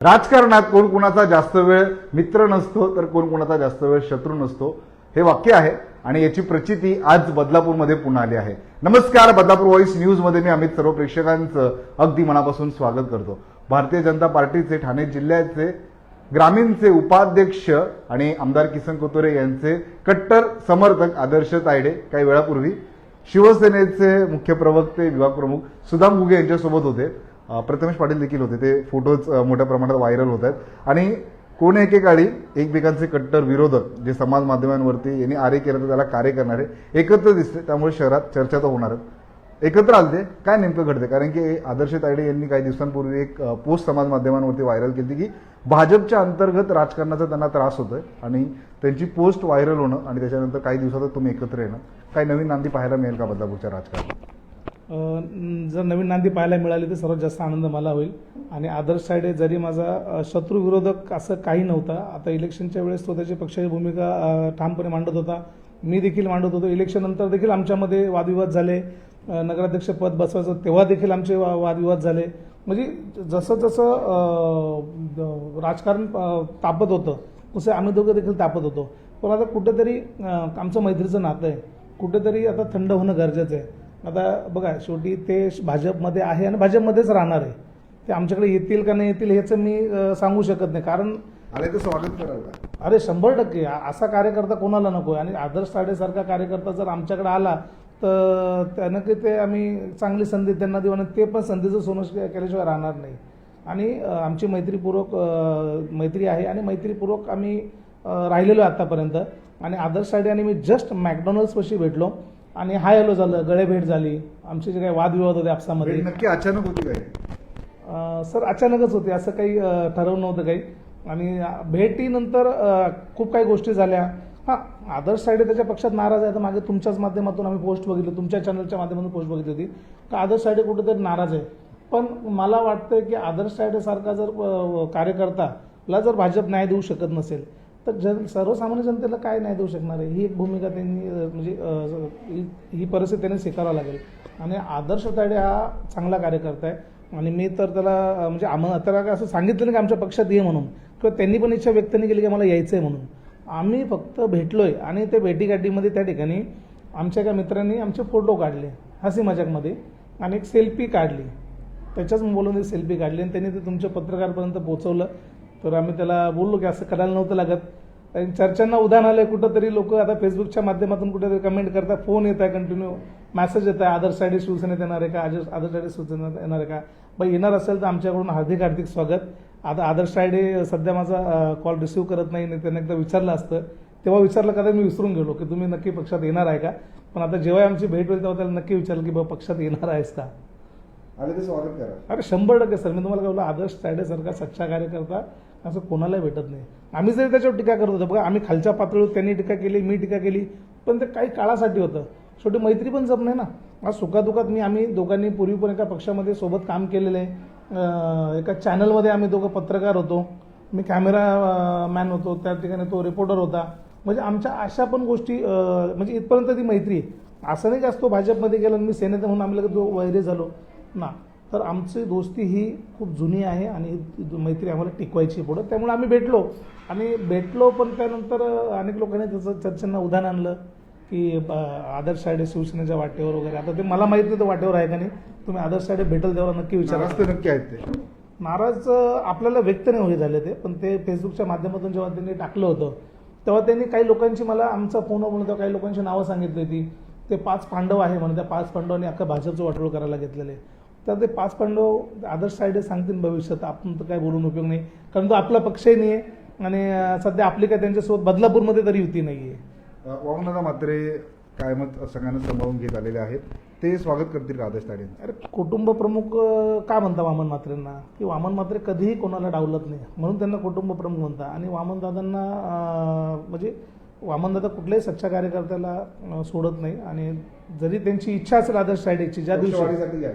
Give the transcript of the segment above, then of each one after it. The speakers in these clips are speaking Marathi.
राजकारणात कोण कोणाचा जास्त वेळ मित्र नसतो तर कोण कोणाचा जास्त वेळ शत्रू नसतो हे वाक्य आहे आणि याची प्रचिती आज बदलापूरमध्ये पुन्हा आली आहे. नमस्कार, बदलापूर व्हॉइस न्यूज मध्ये मी अमित सर्व प्रेक्षकांचं अगदी मनापासून स्वागत करतो. भारतीय जनता पार्टीचे ठाणे जिल्ह्याचे ग्रामीणचे उपाध्यक्ष आणि आमदार किसन कथोरे यांचे कट्टर समर्थक आदर्श तायडे काही वेळापूर्वी शिवसेनेचे मुख्य प्रवक्ते विभाग प्रमुख सुदाम घुगे यांच्यासोबत होते. प्रथमेश पाटील देखील होते. ते फोटोज मोठ्या प्रमाणात व्हायरल होत आहेत आणि कोण एकेकाळी एकमेकांचे कट्टर विरोधक जे समाज माध्यमांवरती यांनी आरे केलं तर त्याला कार्य करणारे एकत्र दिसते. त्यामुळे शहरात चर्चा तर होणारच. एकत्र आलते काय नेमकं घडते, कारण की आदर्श तायडे यांनी काही दिवसांपूर्वी एक पोस्ट समाज माध्यमांवरती व्हायरल केली की भाजपच्या अंतर्गत राजकारणाचा त्यांना त्रास होतोय आणि त्यांची पोस्ट व्हायरल होणं आणि त्याच्यानंतर काही दिवसातच तुम्ही एकत्र येणं, काही नवीन नांदी पाहायला मिळेल का बदलापूरच्या राजकारणात? जर नवीन नांदी पाहायला मिळाली तर सर्वात जास्त आनंद मला होईल. आणि आदर्श तायडे जरी माझा शत्रू विरोधक असं काही नव्हता. आता इलेक्शनच्या वेळेस तो त्याची पक्षाची भूमिका ठामपणे मांडत होता, मी देखील मांडत होतो. इलेक्शन नंतर देखील आमच्यामध्ये वादविवाद झाले. नगराध्यक्ष पद बसवायचं तेव्हा देखील आमचे वादविवाद झाले. म्हणजे जसं जसं राजकारण तापत होतं तसं आम्ही दोघं देखील तापत होतो. पण आता कुठेतरी आमचं मैत्रीचं नातं आहे, कुठेतरी आता थंड होणं गरजेचं आहे. आता बघा, शेवटी ते भाजपमध्ये आहे आणि भाजपमध्येच राहणार आहे. ते आमच्याकडे येतील का नाही येतील ह्याचं मी सांगू शकत नाही, कारण आले तर स्वागत कराल का? अरे 100% असा कार्यकर्ता कोणाला नको. आणि आदर्श तायडेसारखा कार्यकर्ता जर आमच्याकडे आला तर त्यानं की ते आम्ही चांगली संधी त्यांना देऊ आणि ते पण संधीचं सोनं केल्याशिवाय राहणार नाही. आणि आमची मैत्री आहे आणि मैत्रीपूर्वक आम्ही राहिलेलो आत्तापर्यंत. आणि आदर्श तायडे आणि मी जस्ट मॅकडॉनल्ड्सपाशी भेटलो आणि हाय हॅलो झालं, गळेभेट झाली. आमचे जे काही वादविवाद होते आपसामध्ये नक्की अचानक होती काय? सर अचानकच होते, असं काही ठरवलं नव्हतं काही. आणि भेटीनंतर खूप काही गोष्टी झाल्या. हां, आदर्श तायडे त्याच्या पक्षात नाराज आहे. तर मागे तुमच्याच माध्यमातून आम्ही पोस्ट बघितली, तुमच्या चॅनलच्या माध्यमातून पोस्ट बघितली होती का आदर्श तायडे कुठेतरी नाराज आहे. पण मला वाटतं की आदर्श तायडेसारखा जर कार्यकर्ताला जर भाजप न्याय देऊ शकत नसेल तर सर्वसामान्य जनतेला काय न्याय देऊ शकणार आहे. ही एक भूमिका त्यांनी म्हणजे ही परिस्थिती त्यांनी स्वीकारावं लागेल. आणि आदर्श तायडे हा चांगला कार्यकर्ता आहे आणि मी तर त्याला म्हणजे त्याला काय असं सांगितलं नाही की आमच्या पक्षात ये म्हणून, किंवा त्यांनी पण इच्छा व्यक्त नाही केली की मला यायचं आहे म्हणून. आम्ही फक्त भेटलोय आणि ते भेटीगाठीमध्ये त्या ठिकाणी आमच्या एका मित्रांनी आमचे फोटो काढले हसी मजाकमध्ये आणि एक सेल्फी काढली. त्याच्याच बोलून एक सेल्फी काढली आणि त्यांनी ते तुमच्या पत्रकारापर्यंत पोहोचवलं. तर आम्ही त्याला बोललो की असं करायला नव्हतं लागत. आणि चर्चांना उदाहरण आलं. कुठंतरी लोक आता फेसबुकच्या माध्यमातून कुठेतरी कमेंट करतात, फोन येत आहे, कंटिन्यू मेसेज येत आहे, आदर्श तायडे शिवसेनेत येणार आहे का, आदर्श तायडे शिवसेनेत येणार आहे का. बाई येणार असेल तर आमच्याकडून हार्दिक स्वागत. आता आदर्श तायडे सध्या माझा कॉल रिसिव्ह करत नाही. त्यांना एकदा विचारलं असतं, तेव्हा विचारलं का मी विसरून गेलो की तुम्ही नक्की पक्षात येणार आहे का. पण आता जेव्हा आमची भेट होईल तेव्हा त्याला नक्की विचारलं की बाबा पक्षात येणार आहेस का. आले तर स्वागत करा. अरे 100% सर, मी तुम्हाला काय बोललो, आदर्श तायडेसारखा सच्चा कार्यकर्ता असं कोणालाही भेटत नाही. आम्ही जरी त्याच्यावर टीका करत होतो, बघा आम्ही खालच्या पातळीवर त्यांनी टीका केली, मी टीका केली, पण ते काही काळासाठी होतं. शेवटी मैत्री पण जप नाही ना. आज सुखादुखात आम्ही दोघांनी पूर्वी पण एका पक्षामध्ये सोबत काम केलेलं आहे. एका चॅनलमध्ये आम्ही दोघं पत्रकार होतो. मी कॅमेरा मॅन होतो, त्या ठिकाणी तो रिपोर्टर होता. म्हणजे आमच्या अशा पण गोष्टी म्हणजे इथपर्यंत ती मैत्री आहे. असं नाही जास्त तो भाजपमध्ये गेला आणि मी सेनेत म्हणून आम्ही लगेच वैरी झालो ना. तर आमची दोस्ती ही खूप जुनी आहे आणि मैत्री आम्हाला टिकवायची पुढं. त्यामुळे आम्ही भेटलो पण त्यानंतर अनेक लोकांनी त्याचं चर्चांना उदाहरण आणलं की आदर्श तायडे शिवसेनेच्या वाटेवर वगैरे. आता ते मला माहित नाही तो वाटेवर आहे का नाही. तुम्ही आदर्श तायडे भेटेल तेव्हा नक्की विचारा. नक्की आहेत ते नाराज आपल्याला व्यक्त नाही होई झाले ते, पण ते फेसबुकच्या माध्यमातून जेव्हा त्यांनी टाकलं होतं तेव्हा त्यांनी काही लोकांची मला आमचा फोन बोलून तेव्हा काही लोकांची नावं सांगितली होती. ते 5 पांडव आहे म्हणून त्या 5 पांडवांनी अख्खा भाजपचं वाटोळ करायला घेतलेले. तर ते 5 पांडव आदर्श तायडे सांगतील भविष्यात, आपण तर काय बोलून उपयोग नाही, कारण तो आपला पक्षही नाही आहे आणि सध्या आपली काय त्यांच्यासोबत बदलापूरमध्ये तरी युती नाही आहे. वामनदादा म्हात्रे कायमच सगळ्यांना सांभाळून घेत आलेले आहेत, ते स्वागत करतील का आदर्श तायडे? अरे कुटुंब प्रमुख का म्हणता वामन म्हात्रेंना, की वामन म्हात्रे कधीही कोणाला डावलत नाही म्हणून त्यांना कुटुंब प्रमुख म्हणता. आणि वामनदादांना म्हणजे वामनदादा कुठल्याही सच्चा कार्यकर्त्याला सोडत नाही. आणि जरी त्यांची इच्छा असेल आदर्श तायडेची, ज्या दिवशी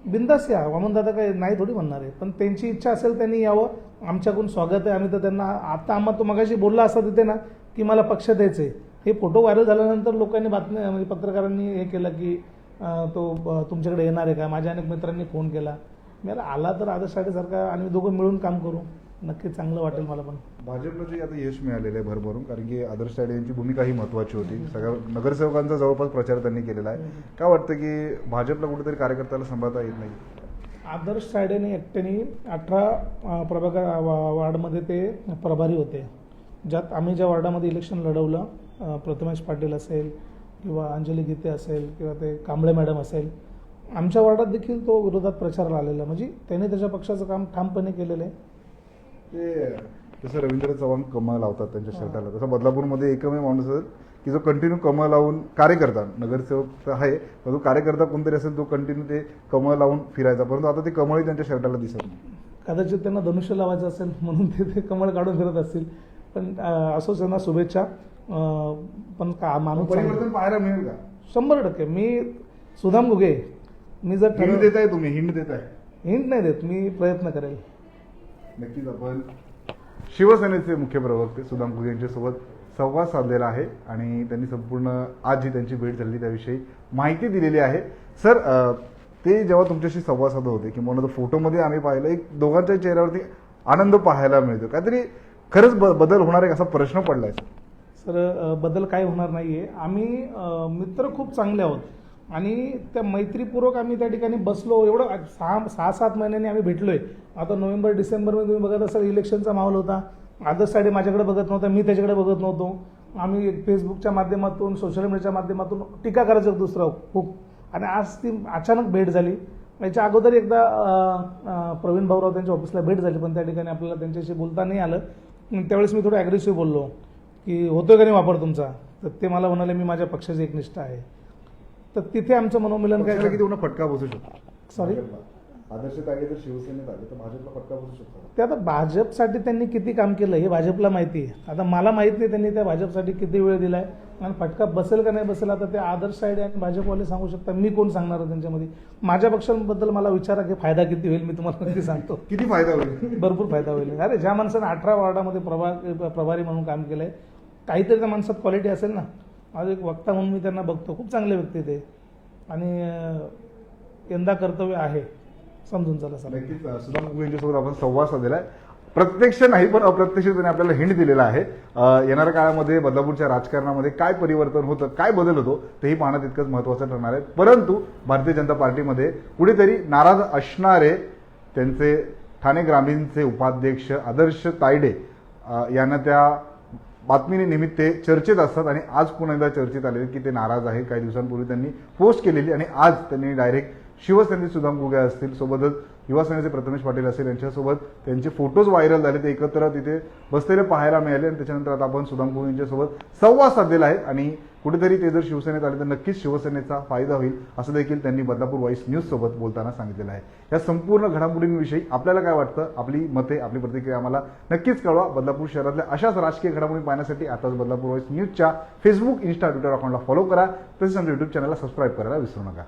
बिंदास या, वामनदादा काही नाही थोडी म्हणणार आहे, पण त्यांची इच्छा असेल त्यांनी यावं. आमच्याकडून स्वागत आहे. आम्ही तर त्यांना आता आम्हाला तो मगाशी बोलला असता तिथे ना की मला पक्ष द्यायचं आहे. हे फोटो व्हायरल झाल्यानंतर लोकांनी बातम्या म्हणजे पत्रकारांनी हे केलं की तो तुमच्याकडे येणार आहे का. माझ्या अनेक मित्रांनी फोन केला मला आला तर आदर्श सारखा आणि दोघं मिळून काम करू, नक्की चांगलं वाटेल मला पण. भाजपला जे आता यश मिळालेलं आहे भरभरून, कारण की आदर्श तायडे यांची भूमिका ही महत्वाची होती. सगळ्या नगरसेवकांचा जवळपास प्रचार त्यांनी केलेला आहे. काय वाटतं की भाजपला कुठेतरी कार्यकर्त्याला सांभाळता येत नाही? आदर्श सायडेने एकट्याने 18 वार्डमध्ये ते प्रभारी होते. आम्ही ज्या वार्डामध्ये इलेक्शन लढवलं, प्रथमेश पाटील असेल किंवा अंजली गीते असेल किंवा ते कांबळे मॅडम असेल, आमच्या वार्डात देखील तो विरोधात प्रचाराला आलेला. म्हणजे त्याने त्याच्या पक्षाचं काम ठामपणे केलेलं आहे. ते जसं रवींद्र चव्हाण कमळ लावतात त्यांच्या शर्टाला, तसं बदलापूरमध्ये एकमेव माणूस असेल की जो कंटिन्यू कमळ लावून कार्यकर्ता, नगरसेवक तर आहे पण तो कार्यकर्ता कोणतरी असेल तो कंटिन्यू ते कमळ लावून फिरायचा, परंतु आता ते कमळही त्यांच्या शर्टाला दिसत नाही. कदाचित त्यांना धनुष्य लावायचं असेल म्हणून ते कमळ काढून फिरत असतील. पण असोच त्यांना शुभेच्छा. पण का माणूस परिवर्तन पाहायला मिळेल का? 100%. मी सुदाम घुगे, मी जर हिंट देताय तुम्ही, हिंट देताय? हिंट नाही देत, मी प्रयत्न करेल. नक्कीच आपण शिवसेनेचे मुख्य प्रवक्ते सुदाम घुगे यांच्यासोबत संवाद साधलेला आहे आणि त्यांनी संपूर्ण आज जी त्यांची भेट झाली त्याविषयी माहिती दिलेली आहे. सर, ते जेव्हा तुमच्याशी संवाद साधत होते किंवा फोटोमध्ये आम्ही पाहिलं, एक दोघांच्या चेहऱ्यावरती आनंद पाहायला मिळतो. काहीतरी खरंच बदल होणार आहे असा प्रश्न पडलाय सर. बदल काय होणार नाहीये. आम्ही मित्र खूप चांगले आहोत आणि त्या मैत्रीपूर्वक आम्ही त्या ठिकाणी बसलो. एवढं 6-7 महिन्यांनी आम्ही भेटलोय. आता नोव्हेंबर डिसेंबरमध्ये तुम्ही बघत असाल इलेक्शनचा माहोल होता. आदर्श सायडे माझ्याकडे बघत नव्हता, मी त्याच्याकडे बघत नव्हतो. आम्ही फेसबुकच्या माध्यमातून, सोशल मीडियाच्या माध्यमातून टीका करायचं दुसरं खूप, आणि आज ती अचानक भेट झाली. याच्या अगोदर एकदा प्रवीण भाऊराव त्यांच्या ऑफिसला भेट झाली, पण त्या ठिकाणी आपल्याला त्यांच्याशी बोलता नाही आलं. त्यावेळेस मी थोडं ॲग्रेसिव्ह बोललो की होतोय का नाही वापर तुमचा, तर ते मला म्हणाले मी माझ्या पक्षाची एकनिष्ठ आहे. तर तिथे आमचं मनोमिलन काय की तुम्हाला फटका बसू शकतो. सॉरी, आदर्श तायडे जर शिवसेनेत आले तर भाजपला फटका बसू शकतो. ते आता भाजपसाठी त्यांनी किती काम केलं हे भाजपला माहिती आहे. आता मला माहित नाही त्यांनी त्या भाजपसाठी किती वेळ दिलाय आणि फटका बसेल का नाही बसेल आता ते आदर्श सायडे आणि भाजपवाले सांगू शकता. मी कोण सांगणार त्यांच्यामध्ये? माझ्या पक्षांबद्दल मला विचारा की फायदा किती होईल, मी तुम्हाला नक्की सांगतो. किती फायदा होईल? भरपूर फायदा होईल. अरे ज्या माणसाने 18 वार्डामध्ये प्रभारी म्हणून काम केलंय, काहीतरी त्या माणसात क्वालिटी असेल ना. आज एक वक्ता म्हणून मी त्यांना बघतो, खूप चांगले व्यक्ती ते, आणि यंदा कर्तव्य आहे, समजून चला सर. नक्कीच सुदाम घुगे यांच्यासोबत आपण संवाद साधलेला आहे. प्रत्यक्ष नाही पण अप्रत्यक्षपणे आपल्याला हिंट दिलेला आहे. येणाऱ्या काळामध्ये बदलापूरच्या राजकारणामध्ये काय परिवर्तन होतं, काय बदल होतो तेही पाहणं तितकंच महत्त्वाचं ठरणार आहे. परंतु भारतीय जनता पार्टीमध्ये कुठेतरी नाराज असणारे त्यांचे ठाणे ग्रामीणचे उपाध्यक्ष आदर्श तायडे यांना त्या बातमीने निमित्त ते चर्चेत असतात आणि आज पुन्हा एकदा चर्चेत आले की ते नाराज आहे. काही दिवसांपूर्वी त्यांनी पोस्ट केलेली आणि आज त्यांनी डायरेक्ट शिवसेनेचे सुदाम घुगे असतील, सोबतच युवासेनेचे प्रथमेश पाटील असेल यांच्यासोबत त्यांचे फोटोज व्हायरल झाले, ते एकत्र तिथे बसलेले पाहायला मिळाले आणि त्याच्यानंतर आता आपण सुदाम घुगे यांच्यासोबत संवाद साधलेला आहे आणि कुठेतरी ते जर शिवसेनेत आले तर नक्कीच शिवसेनेचा फायदा होईल असं देखील त्यांनी बदलापूर व्हॉइस न्यूज सोबत बोलताना सांगितलेलं आहे. या संपूर्ण घडामोडींविषयी आपल्याला काय वाटतं, आपली मते, आपली प्रतिक्रिया आम्हाला नक्कीच कळवा. बदलापूर शहरातल्या अशाच राजकीय घडामोडी पाहण्यासाठी आताच बदलापूर व्हॉइस न्यूजच्या फेसबुक, इन्स्टा, ट्विटर अकाउंटला फॉलो करा. तसेच आमच्या युट्यूब चॅनलला सबस्क्राईब करायला विसरू नका.